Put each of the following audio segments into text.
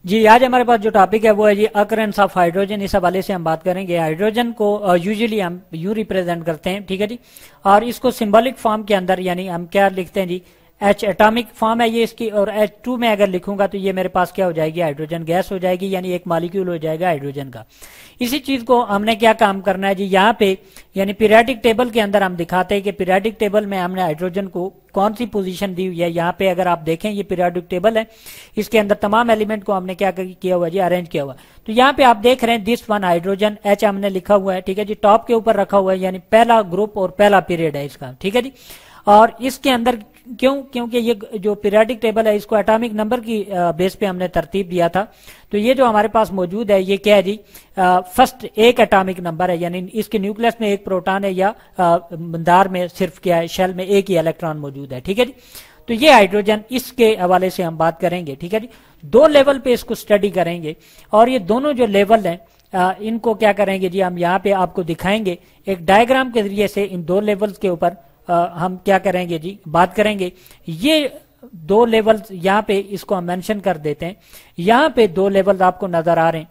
जी, आज हमारे पास जो टॉपिक है वो है जी अकरेंस ऑफ हाइड्रोजन। इस हवाले से हम बात करेंगे। हाइड्रोजन को यूजुअली हम यू रिप्रेजेंट करते हैं, ठीक है जी, और इसको सिंबॉलिक फॉर्म के अंदर यानी हम क्या लिखते हैं जी, एच एटॉमिक फॉर्म है ये इसकी, और H2 में अगर लिखूंगा तो ये मेरे पास क्या हो जाएगी, हाइड्रोजन गैस हो जाएगी, यानी एक मॉलिक्यूल हो जाएगा हाइड्रोजन का। इसी चीज को हमने क्या काम करना है जी, यहाँ पे यानी पीरियोडिक टेबल के अंदर हम दिखाते हैं कि पीरियोडिक टेबल में हमने हाइड्रोजन को कौन सी पोजीशन दी हुई है। यहाँ पे अगर आप देखें ये पीरियोडिक टेबल है, इसके अंदर तमाम एलिमेंट को हमने क्या किया हुआ जी, अरेंज किया हुआ। तो यहाँ पे आप देख रहे हैं दिस वन हाइड्रोजन, H हमने लिखा हुआ है, ठीक है जी, टॉप के ऊपर रखा हुआ है, यानी पहला ग्रुप और पहला पीरियड है इसका, ठीक है जी। और इसके अंदर क्योंकि ये जो पीरियोडिक टेबल है इसको एटॉमिक नंबर की बेस पे हमने तरतीब दिया था। तो ये जो हमारे पास मौजूद है ये क्या है जी, फर्स्ट एक एटॉमिक नंबर है, यानी इसके न्यूक्लियस में एक प्रोटॉन है या मंदार में सिर्फ क्या है, शेल में एक ही इलेक्ट्रॉन मौजूद है, ठीक है जी। तो ये हाइड्रोजन, इसके हवाले से हम बात करेंगे, ठीक है जी। दो लेवल पे इसको स्टडी करेंगे और ये दोनों जो लेवल हैं इनको क्या करेंगे जी, हम यहाँ पे आपको दिखाएंगे एक डायग्राम के जरिए से इन दो लेवल्स के ऊपर हम क्या करेंगे जी, बात करेंगे। ये दो लेवल्स यहाँ पे इसको हम मेंशन कर देते हैं। यहाँ पे दो लेवल्स आपको नजर आ रहे हैं।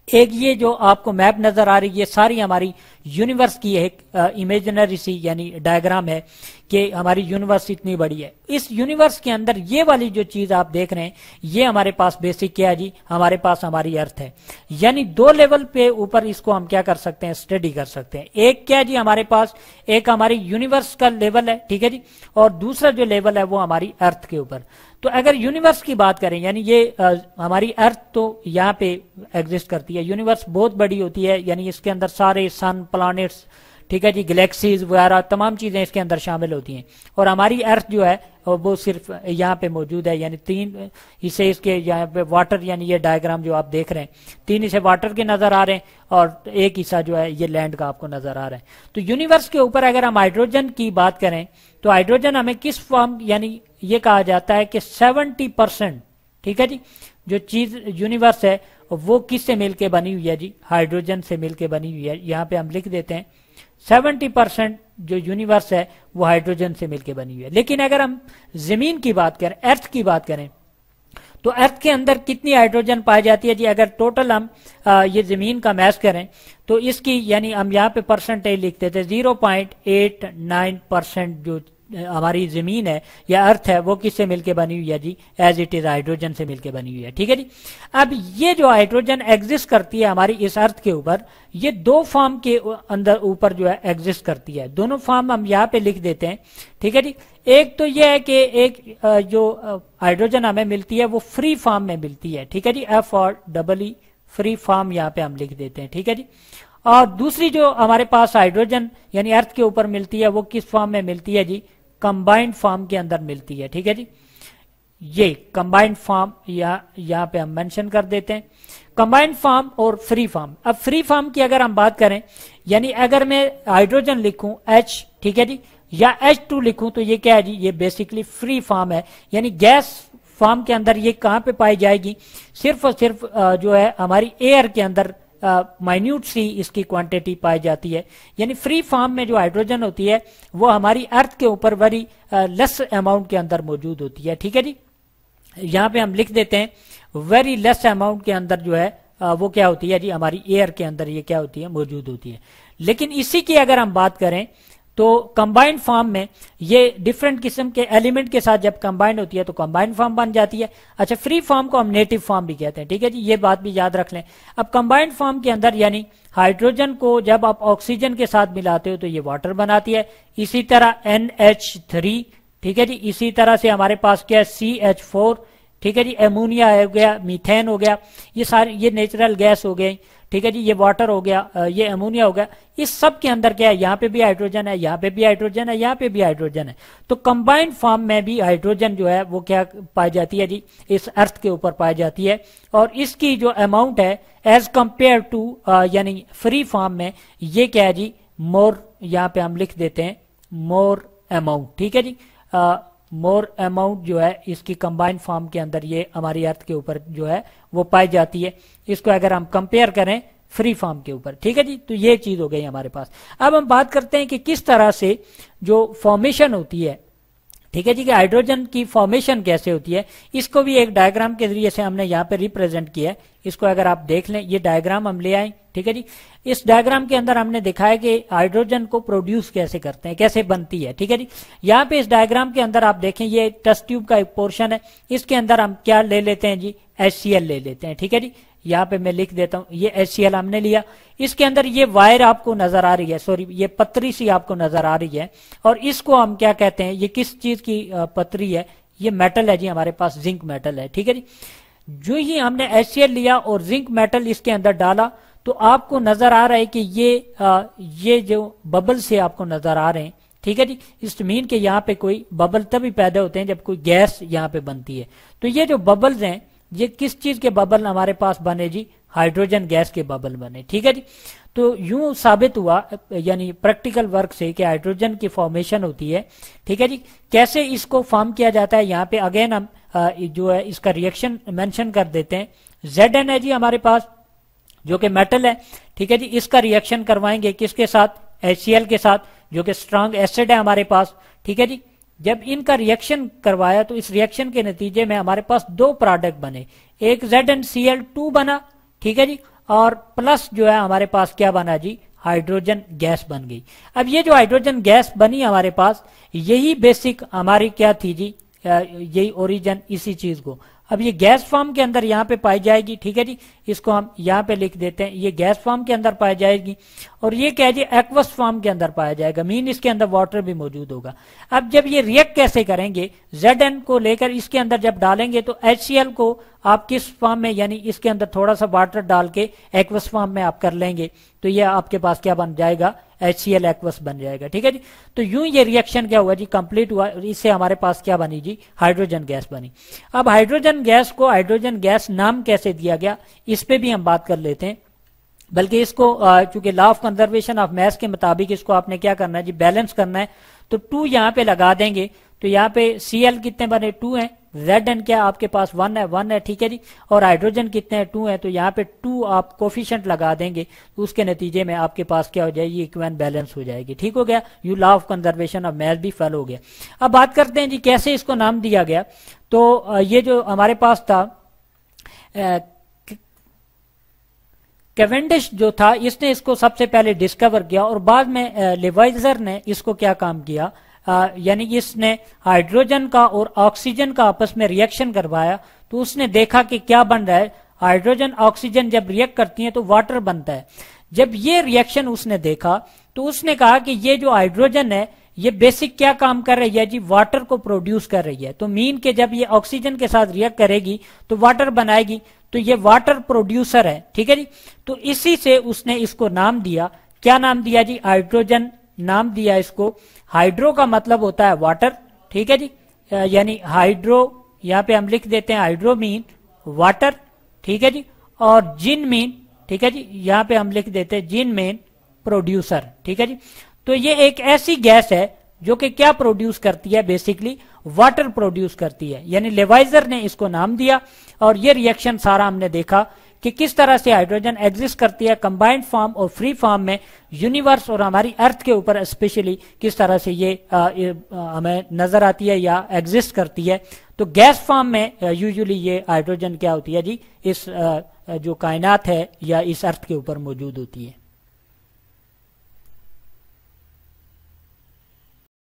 एक ये जो आपको मैप नजर आ रही है, ये सारी हमारी यूनिवर्स की एक इमेजिनरी सी यानी डायग्राम है कि हमारी यूनिवर्स इतनी बड़ी है। इस यूनिवर्स के अंदर ये वाली जो चीज आप देख रहे हैं ये हमारे पास बेसिक क्या है जी, हमारे पास हमारी अर्थ है। यानी दो लेवल पे ऊपर इसको हम क्या कर सकते हैं, स्टडी कर सकते हैं। एक क्या है जी, हमारे पास एक हमारी यूनिवर्स का लेवल है, ठीक है जी, और दूसरा जो लेवल है वो हमारी अर्थ के ऊपर। तो अगर यूनिवर्स की बात करें, यानी ये हमारी अर्थ तो यहाँ पे एग्जिस्ट करती है, यूनिवर्स बहुत बड़ी होती है, यानी इसके अंदर सारे सन, प्लैनेट्स, ठीक है जी, गैलेक्सीज वगैरह तमाम चीजें इसके अंदर शामिल होती हैं। और हमारी अर्थ जो है वो सिर्फ यहाँ पे मौजूद है, यानी तीन हिस्से इसके यहाँ पे वाटर, यानी ये डायग्राम जो आप देख रहे हैं तीन हिस्से वाटर के नजर आ रहे हैं और एक हिस्सा जो है ये लैंड का आपको नजर आ रहा है। तो यूनिवर्स के ऊपर अगर हम हाइड्रोजन की बात करें तो हाइड्रोजन हमें किस फॉर्म, यानी ये कहा जाता है कि 70%, ठीक है जी, जो चीज यूनिवर्स है वो किससे मिलके बनी हुई है जी, हाइड्रोजन से मिलके बनी हुई है। यहाँ पे हम लिख देते हैं 70% जो यूनिवर्स है वो हाइड्रोजन से मिलके बनी हुई है। लेकिन अगर हम जमीन की बात करें, अर्थ की बात करें, तो अर्थ के अंदर कितनी हाइड्रोजन पाई जाती है जी, अगर टोटल हम ये जमीन का मैच करें तो इसकी, यानी हम यहाँ पे परसेंटेज लिखते थे 0.89% जो हमारी जमीन है या अर्थ है वो किससे मिलके बनी हुई है जी, एज इट इज हाइड्रोजन से मिलके बनी हुई है, ठीक है जी। अब ये जो हाइड्रोजन एग्जिस्ट करती है हमारी इस अर्थ के ऊपर, ये दो फॉर्म के अंदर ऊपर जो है एग्जिस्ट करती है। दोनों फॉर्म हम यहाँ पे लिख देते हैं, ठीक है जी। एक तो ये है कि एक जो हाइड्रोजन हमें मिलती है वो फ्री फॉर्म में मिलती है, ठीक है जी, FOREE फ्री फॉर्म यहाँ पे हम लिख देते हैं, ठीक है जी। और दूसरी जो हमारे पास हाइड्रोजन यानी अर्थ के ऊपर मिलती है वो किस फॉर्म में मिलती है जी, कंबाइंड फॉर्म के अंदर मिलती है, ठीक है जी। ये कंबाइंड फॉर्म यहाँ पे हम मेंशन कर देते हैं, कंबाइंड फॉर्म और फ्री फॉर्म। अब फ्री फॉर्म की अगर हम बात करें, यानी अगर मैं हाइड्रोजन लिखूं H, ठीक है जी, या H2 लिखूं तो ये क्या है जी, ये बेसिकली फ्री फॉर्म है, यानी गैस फॉर्म के अंदर ये कहां पे पाई जाएगी, सिर्फ और सिर्फ जो है हमारी एयर के अंदर माइन्यूट सी इसकी क्वांटिटी पाई जाती है। यानी फ्री फॉर्म में जो हाइड्रोजन होती है वो हमारी अर्थ के ऊपर वेरी लेस अमाउंट के अंदर मौजूद होती है, ठीक है जी। यहाँ पे हम लिख देते हैं वेरी लेस अमाउंट के अंदर जो है वो क्या होती है जी, हमारी एयर के अंदर ये क्या होती है, मौजूद होती है। लेकिन इसी की अगर हम बात करें तो कंबाइंड फॉर्म में ये डिफरेंट किस्म के एलिमेंट के साथ जब कंबाइंड होती है तो कंबाइंड फॉर्म बन जाती है। अच्छा, फ्री फॉर्म को हम नेटिव फॉर्म भी कहते हैं, ठीक है जी, ये बात भी याद रख लें। अब कंबाइंड फॉर्म के अंदर यानी हाइड्रोजन को जब आप ऑक्सीजन के साथ मिलाते हो तो ये वाटर बनाती है, इसी तरह NH3, ठीक है जी, इसी तरह से हमारे पास क्या है CH4, ठीक है जी, एमोनिया हो गया, मीथेन हो गया, ये सारी ये नेचुरल गैस हो गई, ठीक है जी, ये वाटर हो गया, ये एमोनिया हो गया। इस सब के अंदर क्या है, यहाँ पे भी हाइड्रोजन है, यहाँ पे भी हाइड्रोजन है, यहाँ पे भी हाइड्रोजन है। तो कंबाइंड फॉर्म में भी हाइड्रोजन जो है वो क्या पाई जाती है जी, इस अर्थ के ऊपर पाई जाती है। और इसकी जो अमाउंट है एज कंपेयर टू यानी फ्री फॉर्म में ये क्या है जी, मोर, यहाँ पे हम लिख देते हैं मोर अमाउंट, ठीक है जी। मोर अमाउंट जो है इसकी कंबाइंड फॉर्म के अंदर ये हमारी अर्थ के ऊपर जो है वो पाई जाती है, इसको अगर हम कंपेयर करें फ्री फॉर्म के ऊपर, ठीक है जी। तो ये चीज हो गई हमारे पास। अब हम बात करते हैं कि किस तरह से जो फॉर्मेशन होती है ठीक है जी, कि हाइड्रोजन की फॉर्मेशन कैसे होती है, इसको भी एक डायग्राम के जरिए से हमने यहाँ पे रिप्रेजेंट किया है। इसको अगर आप देख लें, ये डायग्राम हम ले आए, ठीक है जी। इस डायग्राम के अंदर हमने दिखाया कि हाइड्रोजन को प्रोड्यूस कैसे करते हैं, कैसे बनती है, ठीक है जी। यहाँ पे इस डायग्राम के अंदर आप देखें, ये टेस्ट ट्यूब का एक पोर्शन है, इसके अंदर हम क्या ले लेते हैं जी, HCl ले लेते हैं, ठीक है जी। यहाँ पे मैं लिख देता हूं, ये HCl हमने लिया। इसके अंदर ये वायर आपको नजर आ रही है, सॉरी ये पतरी सी आपको नजर आ रही है, और इसको हम क्या कहते हैं, ये किस चीज की पतरी है, ये मेटल है जी, हमारे पास जिंक मेटल है, ठीक है जी। जो ही हमने HCl लिया और जिंक मेटल इसके अंदर डाला, तो आपको नजर आ रहा है कि ये जो बबल से आपको नजर आ रहे हैं, ठीक है जी। इस मीन के यहाँ पे कोई बबल तभी पैदा होते हैं जब कोई गैस यहाँ पे बनती है। तो ये जो बबल्स हैं, ये किस चीज के बबल हमारे पास बने जी, हाइड्रोजन गैस के बबल बने, ठीक है जी। तो यूं साबित हुआ यानी प्रैक्टिकल वर्क से कि हाइड्रोजन की फॉर्मेशन होती है, ठीक है जी। कैसे इसको फॉर्म किया जाता है, यहाँ पे अगेन हम जो है इसका रिएक्शन मेंशन कर देते हैं। Zn है जी हमारे पास, जो कि मेटल है, ठीक है जी। इसका रिएक्शन करवाएंगे किसके साथ, HCl के साथ, जो कि स्ट्रांग एसिड है हमारे पास, ठीक है जी। जब इनका रिएक्शन करवाया तो इस रिएक्शन के नतीजे में हमारे पास दो प्रोडक्ट बने, एक ZnCl2 बना, ठीक है जी, और प्लस जो है हमारे पास क्या बना जी, हाइड्रोजन गैस बन गई। अब ये जो हाइड्रोजन गैस बनी हमारे पास, यही बेसिक हमारी क्या थी जी, यही ओरिजिन इसी चीज को। अब ये गैस फॉर्म के अंदर यहाँ पे पाई जाएगी, ठीक है जी। इसको हम यहाँ पे लिख देते हैं, ये गैस फॉर्म के अंदर पाई जाएगी, और ये क्या है जी, एक्वस फॉर्म के अंदर पाया जाएगा, मीन इसके अंदर वाटर भी मौजूद होगा। अब जब ये रिएक्ट कैसे करेंगे, Zn को लेकर इसके अंदर जब डालेंगे तो HCl को आप किस फॉर्म में, यानी इसके अंदर थोड़ा सा वाटर डाल के एक्वस फॉर्म में आप कर लेंगे, तो ये आपके पास क्या बन जाएगा, HCl एक्वस बन जाएगा, ठीक है जी। तो यूं ये रिएक्शन क्या हुआ जी, कंप्लीट हुआ, इससे हमारे पास क्या बनी जी, हाइड्रोजन गैस बनी। अब हाइड्रोजन गैस को हाइड्रोजन गैस नाम कैसे दिया गया, इस पे भी हम बात कर लेते हैं। बल्कि इसको चूंकि law of conservation of mass के मुताबिक इसको आपने क्या करना है जी, बैलेंस करना है। तो 2 यहाँ पे लगा देंगे, तो यहाँ पे Cl कितने बने, 2 हैं, Zn क्या आपके पास 1 है, ठीक है जी, और हाइड्रोजन कितने हैं, 2 है, तो यहाँ पे 2 आप कोफिशिएंट लगा देंगे, तो उसके नतीजे में आपके पास क्या हो जाएगी, इक्वेशन बैलेंस हो जाएगी, ठीक हो गया। You law of conservation of mass भी फॉलो हो गया। अब बात करते हैं जी कैसे इसको नाम दिया गया। तो ये जो हमारे पास था कैवेंडिश जो था, इसने इसको सबसे पहले डिस्कवर किया, और बाद में लेवाइजर ने इसको क्या काम किया, यानी इसने हाइड्रोजन का और ऑक्सीजन का आपस में रिएक्शन करवाया, तो उसने देखा कि क्या बन रहा है, हाइड्रोजन ऑक्सीजन जब रिएक्ट करती हैं तो वाटर बनता है। जब ये रिएक्शन उसने देखा तो उसने कहा कि ये जो हाइड्रोजन है ये बेसिक क्या काम कर रही है जी, वाटर को प्रोड्यूस कर रही है। तो मीन के जब ये ऑक्सीजन के साथ रिएक्ट करेगी तो वाटर बनाएगी, तो ये वाटर प्रोड्यूसर है, ठीक है जी। तो इसी से उसने इसको नाम दिया, क्या नाम दिया जी, हाइड्रोजन नाम दिया इसको। हाइड्रो का मतलब होता है वाटर, ठीक है जी, यानी हाइड्रो यहाँ पे हम लिख देते हैं, हाइड्रो मीन वाटर, ठीक है जी, और जिन मीन, ठीक है जी, यहाँ पे हम लिख देते हैं जिन मीन प्रोड्यूसर, ठीक है जी। तो ये एक ऐसी गैस है जो कि क्या प्रोड्यूस करती है, बेसिकली वाटर प्रोड्यूस करती है, यानी लेवाइजर ने इसको नाम दिया। और ये रिएक्शन सारा हमने देखा कि किस तरह से हाइड्रोजन एग्जिस्ट करती है कंबाइंड फॉर्म और फ्री फॉर्म में, यूनिवर्स और हमारी अर्थ के ऊपर स्पेशली किस तरह से ये हमें नजर आती है या एग्जिस्ट करती है। तो गैस फॉर्म में यूजुअली ये हाइड्रोजन क्या होती है जी, इस जो कायनात है या इस अर्थ के ऊपर मौजूद होती है।